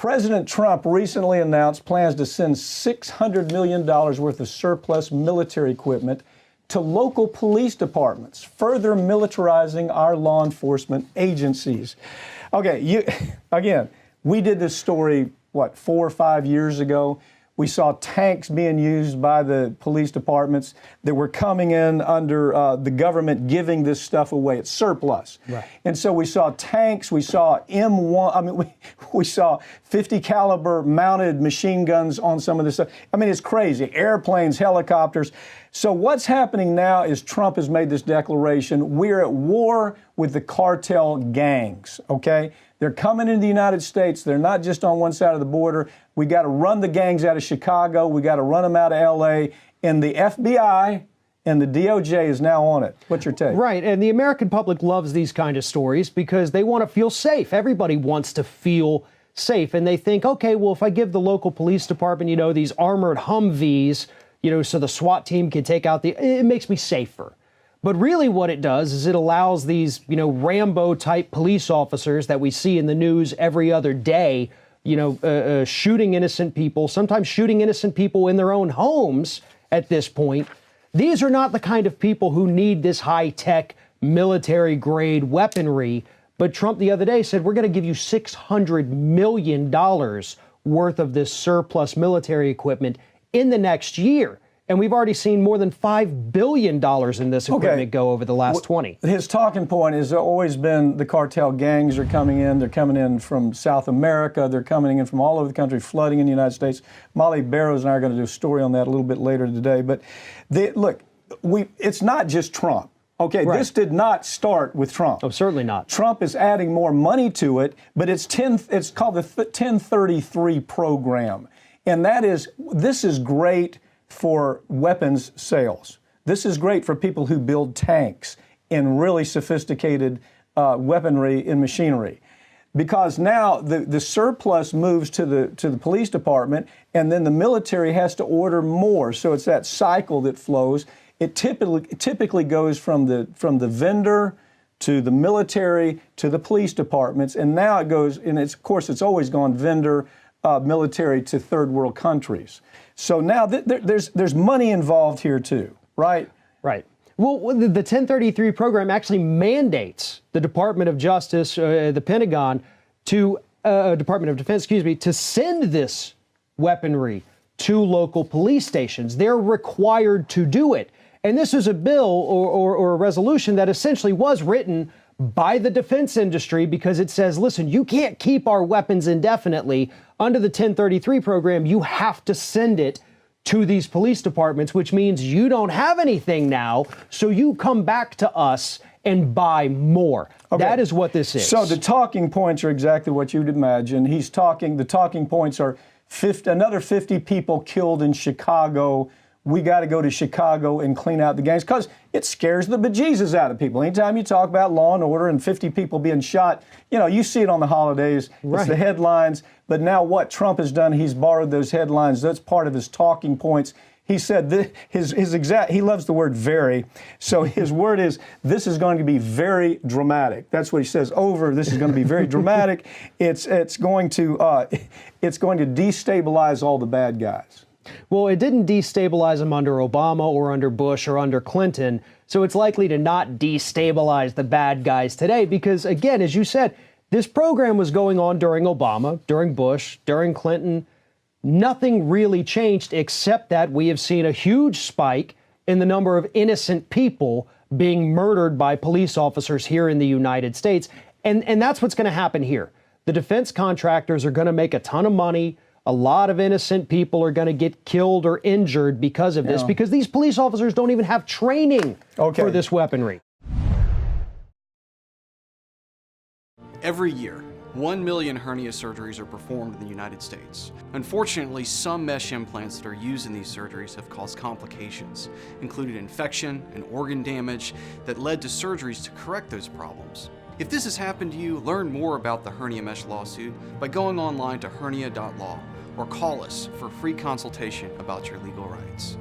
President Trump recently announced plans to send $600 million worth of surplus military equipment to local police departments, further militarizing our law enforcement agencies. Okay, again, we did this story, 4 or 5 years ago. We saw tanks being used by the police departments that were coming in under the government giving this stuff away. It's surplus. Right. And so we saw tanks, we saw we saw 50 caliber mounted machine guns on some of this stuff. I mean, it's crazy. Airplanes, helicopters. So what's happening now is Trump has made this declaration. We're at war with the cartel gangs, okay? They're coming into the United States. They're not just on one side of the border. We got to run the gangs out of Chicago. We got to run them out of L.A. And the FBI and the DOJ is now on it. What's your take? Right. And the American public loves these kind of stories because they want to feel safe. Everybody wants to feel safe. And they think, okay, well, if I give the local police department, these armored Humvees, so the SWAT team can take out it makes me safer. But really what it does is it allows these, Rambo-type police officers that we see in the news every other day, shooting innocent people, sometimes shooting innocent people in their own homes at this point. These are not the kind of people who need this high-tech, military-grade weaponry. But Trump the other day said, we're going to give you $600 million worth of this surplus military equipment in the next year. And we've already seen more than $5 billion in this equipment go over the last 20. His talking point has always been the cartel gangs are coming in. They're coming in from South America. They're coming in from all over the country, flooding in the United States. Molly Barrows and I are going to do a story on that a little bit later today. But it's not just Trump. Okay, right. This did not start with Trump. Oh, certainly not. Trump is adding more money to it, but it's called the 1033 program. And this is great for weapons sales. This is great for people who build tanks and really sophisticated weaponry and machinery. Because now the surplus moves to the police department, and then the military has to order more. So it's that cycle that flows. It typically goes from the vendor to the military to the police departments, and now it goes, and of course it's always gone vendor, military to third world countries. So now there's money involved here too, right? Right. Well, the 1033 program actually mandates the Department of Justice, the Pentagon, Department of Defense, to send this weaponry to local police stations. They're required to do it. And this is a bill or a resolution that essentially was written by the defense industry because it says, listen, you can't keep our weapons indefinitely. Under the 1033 program, you have to send it to these police departments, which means you don't have anything now, so you come back to us and buy more. Okay. That is what this is. So the talking points are exactly what you'd imagine. The talking points are another 50 people killed in Chicago. We got to go to Chicago and clean out the gangs because it scares the bejesus out of people. Anytime you talk about law and order and 50 people being shot, you see it on the holidays. Right. It's the headlines. But now what Trump has done, he's borrowed those headlines. That's part of his talking points. He said he loves the word very. So his word is, this is going to be very dramatic. That's what he says over. This is going to be very dramatic. It's going to destabilize all the bad guys. Well, it didn't destabilize them under Obama or under Bush or under Clinton, so it's likely to not destabilize the bad guys today because, again, as you said, this program was going on during Obama, during Bush, during Clinton. Nothing really changed except that we have seen a huge spike in the number of innocent people being murdered by police officers here in the United States, and that's what's going to happen here. The defense contractors are going to make a ton of money. A lot of innocent people are going to get killed or injured because of this, because these police officers don't even have training for this weaponry. Every year, 1 million hernia surgeries are performed in the United States. Unfortunately, some mesh implants that are used in these surgeries have caused complications, including infection and organ damage that led to surgeries to correct those problems. If this has happened to you, learn more about the hernia mesh lawsuit by going online to hernia.law or call us for a free consultation about your legal rights.